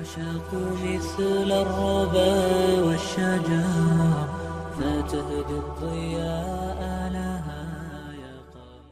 عشاق مثل الربا والشجر فتهدي الضياء لها يا قمر.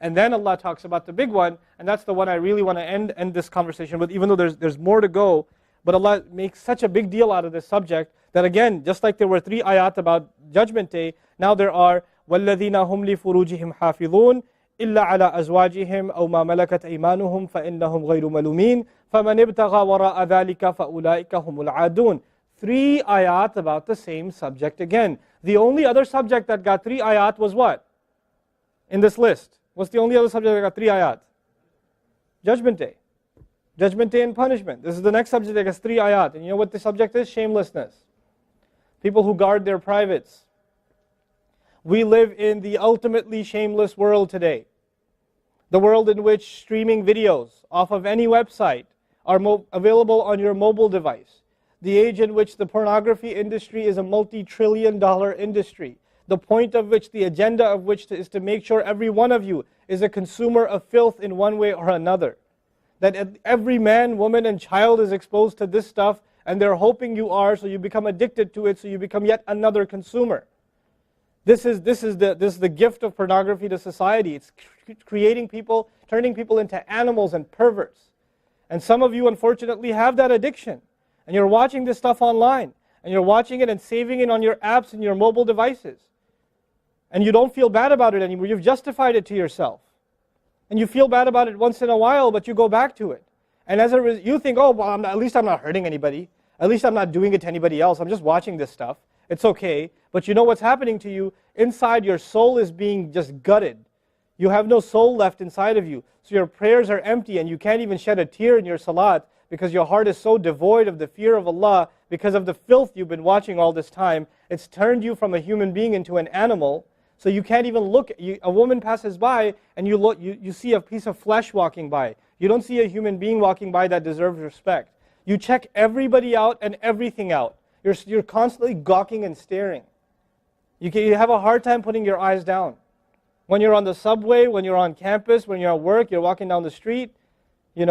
And then Allah talks about the big one, and that's the one I really want to end this conversation with, even though there's more to go. But Allah makes such a big deal out of this subject that again, just like there were 3 ayat about Judgment Day, now there are وَالَّذِينَ هُمْ لِفُرُوجِهِمْ حَافِظُونَ إِلَّا عَلَىٰ أَزْوَاجِهِمْ أَوْ مَا مَلَكَتْ أَيْمَانُهُمْ فَإِنَّهُمْ غَيْرُ مَلُومِينَ فَمَنِ ابْتَغَى وَرَاءَ ذَلِكَ فَأُولَٰئِكَ هُمُ الْعَادُونَ. 3 ayat about the same subject again. The only other subject that got 3 ayat was what? In this list. What's the only other subject that got 3 ayat? Judgment Day. Judgment Day and punishment. This is the next subject that gets 3 ayat. And you know what the subject is? Shamelessness. People who guard their privates. We live in the ultimately shameless world today. The world in which streaming videos off of any website are available on your mobile device. The age in which the pornography industry is a multi-trillion-dollar industry. The point of which, the agenda of which is to make sure every one of you is a consumer of filth in one way or another. That every man, woman, and child is exposed to this stuff, and they're hoping you are, so you become addicted to it, so you become yet another consumer. This is the gift of pornography to society. It's creating people, turning people into animals and perverts. And some of you, unfortunately, have that addiction. And you're watching this stuff online. And you're watching it and saving it on your apps and your mobile devices. And you don't feel bad about it anymore. You've justified it to yourself. And you feel bad about it once in a while, but you go back to it. And as a result, you think, oh, well, at least I'm not hurting anybody. At least I'm not doing it to anybody else. I'm just watching this stuff. It's okay. But you know what's happening to you? Inside, your soul is being just gutted. You have no soul left inside of you. So your prayers are empty and you can't even shed a tear in your salat because your heart is so devoid of the fear of Allah because of the filth you've been watching all this time. It's turned you from a human being into an animal. So you can't even look. A woman passes by and you see a piece of flesh walking by. You don't see a human being walking by that deserves respect. You check everybody out and everything out. You're constantly gawking and staring. You have a hard time putting your eyes down. When you're on the subway, when you're on campus, when you're at work, you're walking down the street, you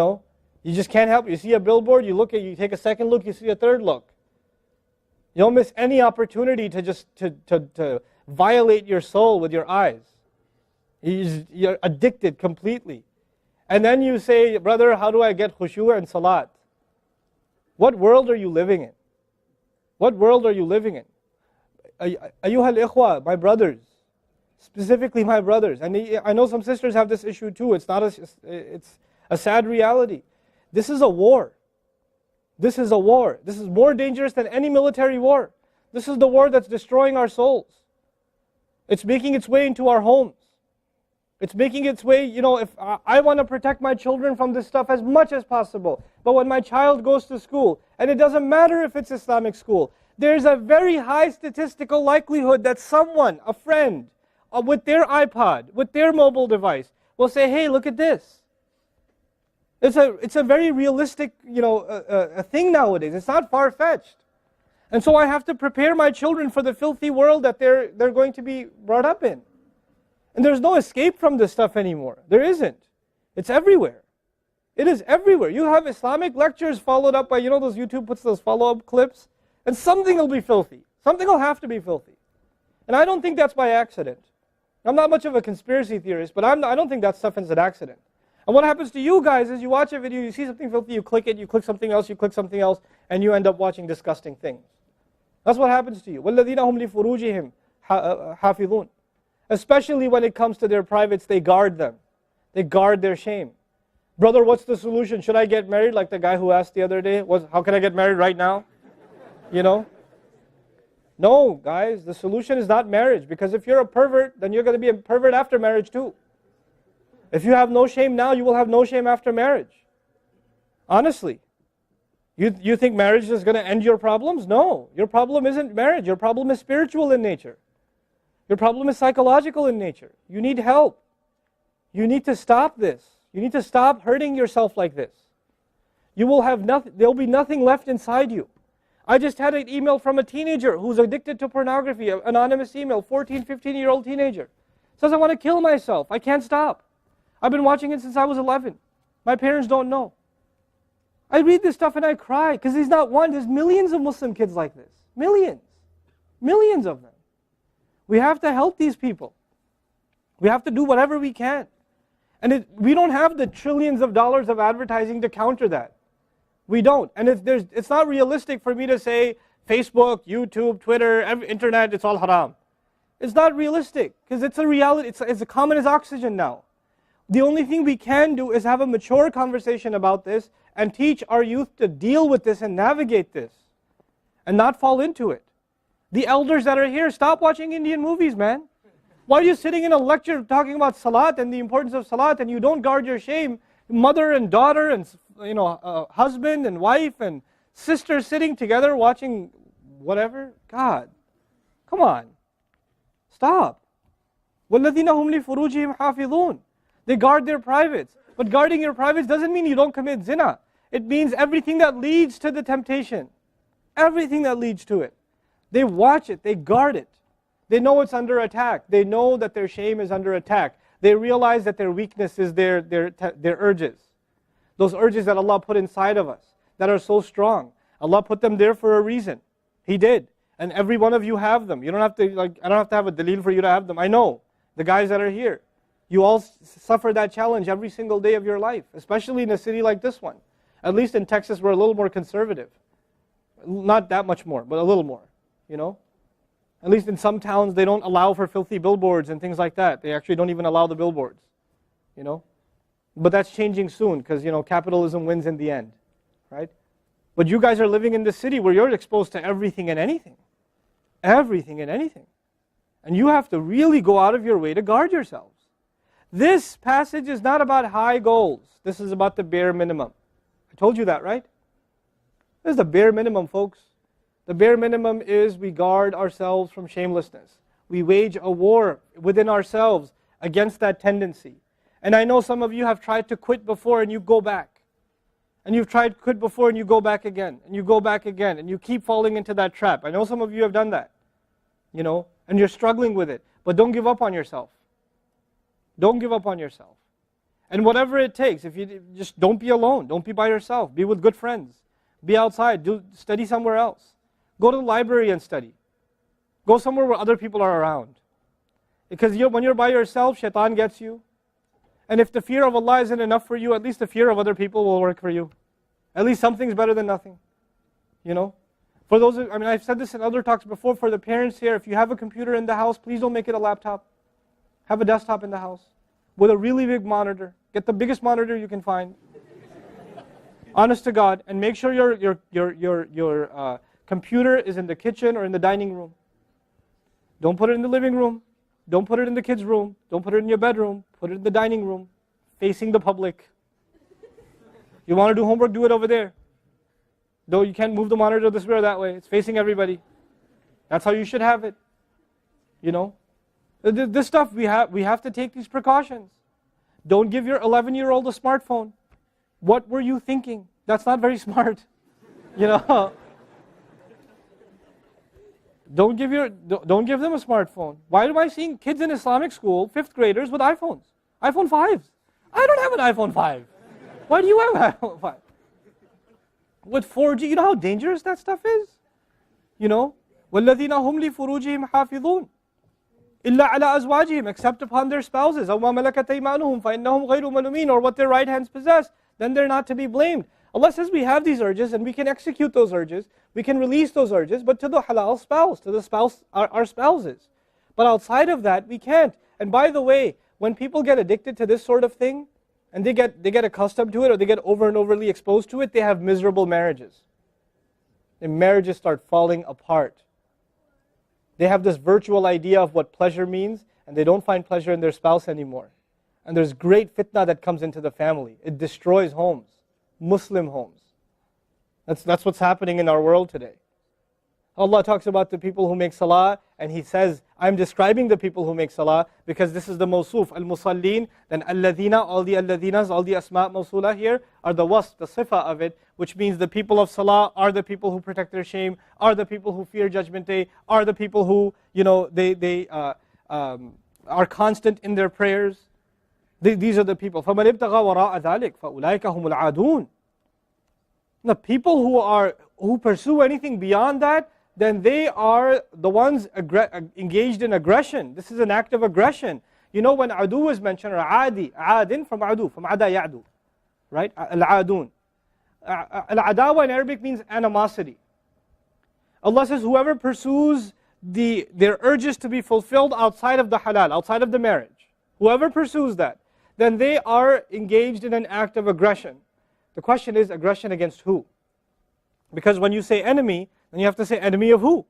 just can't help it. You see a billboard, you take a second look, you see a third look. You don't miss any opportunity to just to violate your soul with your eyes. You're addicted completely. And then you say, brother, how do I get khushu' and salat? What world are you living in? What world are you living in? Ayyuhal ikhwa, my brothers, specifically my brothers. And I know some sisters have this issue too. It's a sad reality. This is a war. This is a war. This is more dangerous than any military war. This is the war that's destroying our souls. It's making its way into our homes. It's making its way, if I want to protect my children from this stuff as much as possible. But when my child goes to school, and it doesn't matter if it's Islamic school, there's a very high statistical likelihood that someone, a friend, with their iPod, with their mobile device, will say, hey, look at this. It's a very realistic, a thing nowadays. It's not far-fetched. And so I have to prepare my children for the filthy world that they're going to be brought up in. And there's no escape from this stuff anymore. There isn't. It's everywhere. It is everywhere. You have Islamic lectures followed up by, those YouTube puts those follow-up clips, and something will be filthy. Something will have to be filthy. And I don't think that's by accident. I'm not much of a conspiracy theorist, but I don't think that stuff is an accident. And what happens to you guys is you watch a video, you see something filthy, you click it, you click something else, and you end up watching disgusting things. That's what happens to you. وَالَّذِينَ هُمْ لِفُرُوجِهِمْ حَافِظُونَ. Especially when it comes to their privates, they guard them. They guard their shame. Brother, what's the solution? Should I get married? Like the guy who asked the other day, how can I get married right now? No, guys, the solution is not marriage. Because if you're a pervert, then you're going to be a pervert after marriage too. If you have no shame now, you will have no shame after marriage. Honestly. You think marriage is going to end your problems? No. Your problem isn't marriage. Your problem is spiritual in nature. Your problem is psychological in nature. You need help. You need to stop this. You need to stop hurting yourself like this. You will have nothing, there will be nothing left inside you. I just had an email from a teenager who's addicted to pornography, an anonymous email, 14, 15-year-old teenager. Says, I want to kill myself. I can't stop. I've been watching it since I was 11. My parents don't know. I read this stuff and I cry, because there's not one, there's millions of Muslim kids like this. Millions. Millions of them. We have to help these people. We have to do whatever we can. And we don't have the trillions of dollars of advertising to counter that. We don't. And it's not realistic for me to say Facebook, YouTube, Twitter, internet, it's all haram. It's not realistic, because it's a reality. It's as common as oxygen now. The only thing we can do is have a mature conversation about this and teach our youth to deal with this and navigate this and not fall into it. The elders that are here, stop watching Indian movies, man. Why are you sitting in a lecture talking about salat and the importance of salat, and you don't guard your shame? Mother and daughter and husband and wife and sister sitting together watching whatever? God, come on. Stop. وَالَّذِينَ هُمْ لِفُرُوجِهِمْ حَافِظُونَ. They guard their privates. But guarding your privates doesn't mean you don't commit zina. It means everything that leads to the temptation. Everything that leads to it. They watch it. They guard it. They know it's under attack. They know that their shame is under attack. They realize that their weakness is their urges. Those urges that Allah put inside of us that are so strong. Allah put them there for a reason. He did. And every one of you have them. You don't have to, I don't have to have a dalil for you to have them. I know. The guys that are here. You all suffer that challenge every single day of your life, especially in a city like this one. At least in Texas, we're a little more conservative. Not that much more, but a little more, At least in some towns, they don't allow for filthy billboards and things like that. They actually don't even allow the billboards, But that's changing soon, because, capitalism wins in the end, right? But you guys are living in this city where you're exposed to everything and anything. Everything and anything. And you have to really go out of your way to guard yourselves. This passage is not about high goals. This is about the bare minimum. I told you that, right? This is the bare minimum, folks. The bare minimum is we guard ourselves from shamelessness. We wage a war within ourselves against that tendency. And I know some of you have tried to quit before and you go back. And you've tried to quit before and you go back again. And you go back again. And you keep falling into that trap. I know some of you have done that. And you're struggling with it. But don't give up on yourself. Don't give up on yourself. And whatever it takes, if you just don't be alone. Don't be by yourself. Be with good friends. Be outside. Study somewhere else. Go to the library and study. Go somewhere where other people are around. Because when you're by yourself, shaitan gets you. And if the fear of Allah isn't enough for you, at least the fear of other people will work for you. At least something's better than nothing. For those, I've said this in other talks before, for the parents here, if you have a computer in the house, please don't make it a laptop. Have a desktop in the house with a really big monitor. Get the biggest monitor you can find. Honest to God, and make sure your computer is in the kitchen or in the dining room. Don't put it in the living room. Don't put it in the kids' room. Don't put it in your bedroom. Put it in the dining room, facing the public. You want to do homework, do it over there. Though you can't move the monitor this way or that way. It's facing everybody. That's how you should have it. This stuff, we have to take these precautions. Don't give your 11-year-old a smartphone. What were you thinking? That's not very smart. Don't give them a smartphone. Why am I seeing kids in Islamic school, 5th graders, with iPhones? iPhone 5s. I don't have an iPhone 5. Why do you have an iPhone 5? With 4G, you know how dangerous that stuff is? وَالَّذِينَ هُمْ لِفُرُوجِهِمْ حَافِظُونَ إِلَّا عَلَىٰ أَزْوَاجِهِمْ, except upon their spouses. أَوْ مَا مَلَكَتْ أَيْمَانُهُمْ فَإِنَّهُمْ غَيْرُ مَلُومِينَ, or what their right hands possess, then they're not to be blamed. Allah says we have these urges and we can execute those urges, we can release those urges, but to the halal spouse, to the spouse, our spouses. But outside of that, we can't. And by the way, when people get addicted to this sort of thing, and they get accustomed to it, or they get over and overly exposed to it, they have miserable marriages. And marriages start falling apart. They have this virtual idea of what pleasure means, and they don't find pleasure in their spouse anymore. And there's great fitna that comes into the family. It destroys homes, Muslim homes. That's what's happening in our world today. Allah talks about the people who make salah, and He says, I'm describing the people who make salah, because this is the mawsuf, al-musallin, then alladhina, all the alladhinas, all the asma' mawsula here, are the wasf, the sifa of it, which means the people of salah are the people who protect their shame, are the people who fear judgment day, are the people who, they are constant in their prayers. These are the people. فَمَنِ ابْتَغَى وَرَاءَ ذَلِكَ فَأُولَٰئِكَ هُمُ الْعَادُونَ. The people who pursue anything beyond that, then they are the ones engaged in aggression. This is an act of aggression. You know, when adu is mentioned, or adi, adin from adu, from ada ya'du, right? Al-adun. Al-adawa in Arabic means animosity. Allah says, whoever pursues their urges to be fulfilled outside of the halal, outside of the marriage, whoever pursues that, then they are engaged in an act of aggression. The question is, aggression against who? Because when you say enemy, then you have to say enemy of who?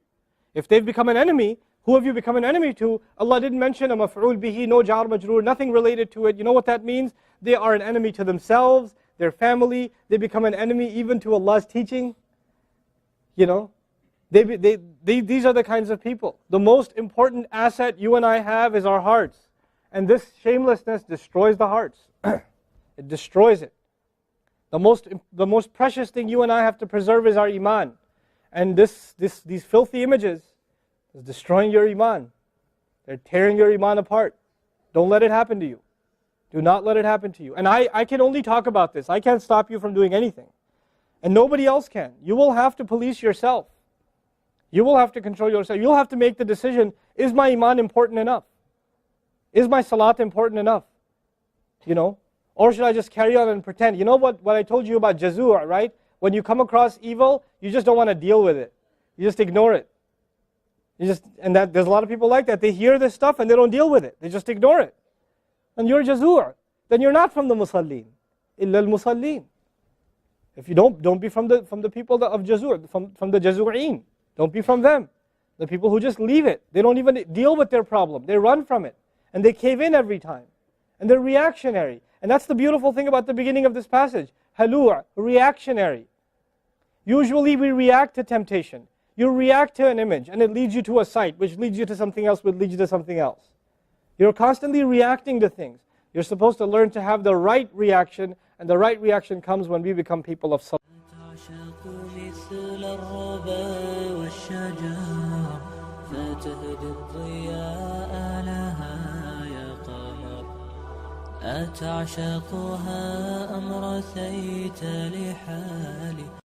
If they've become an enemy, who have you become an enemy to? Allah didn't mention a maf'ul bihi, no jar majroor, nothing related to it. You know what that means? They are an enemy to themselves, their family. They become an enemy even to Allah's teaching. You know, these are the kinds of people. The most important asset you and I have is our hearts. And this shamelessness destroys the hearts. It destroys it. The most precious thing you and I have to preserve is our iman. And these filthy images is destroying your iman. They're tearing your iman apart. Don't let it happen to you. Do not let it happen to you. And I can only talk about this. I can't stop you from doing anything. And nobody else can. You will have to police yourself. You will have to control yourself. You'll have to make the decision, is my iman important enough? Is my salat important enough? You know? Or should I just carry on and pretend? You know what I told you about jazu', right? When you come across evil, you just don't want to deal with it. You just ignore it. There's a lot of people like that. They hear this stuff and they don't deal with it. They just ignore it. And you're jazu'. Then you're not from the musallin. Illa al-musallin. If you don't be from the people of jazu', from the jazu'een. Don't be from them. The people who just leave it. They don't even deal with their problem. They run from it. And they cave in every time. And they're reactionary. And that's the beautiful thing about the beginning of this passage. Halu', reactionary. Usually we react to temptation. You react to an image and it leads you to a site, which leads you to something else, which leads you to something else. You're constantly reacting to things. You're supposed to learn to have the right reaction, and the right reaction comes when we become people of salah. أتعشقها أم رثيت لحالي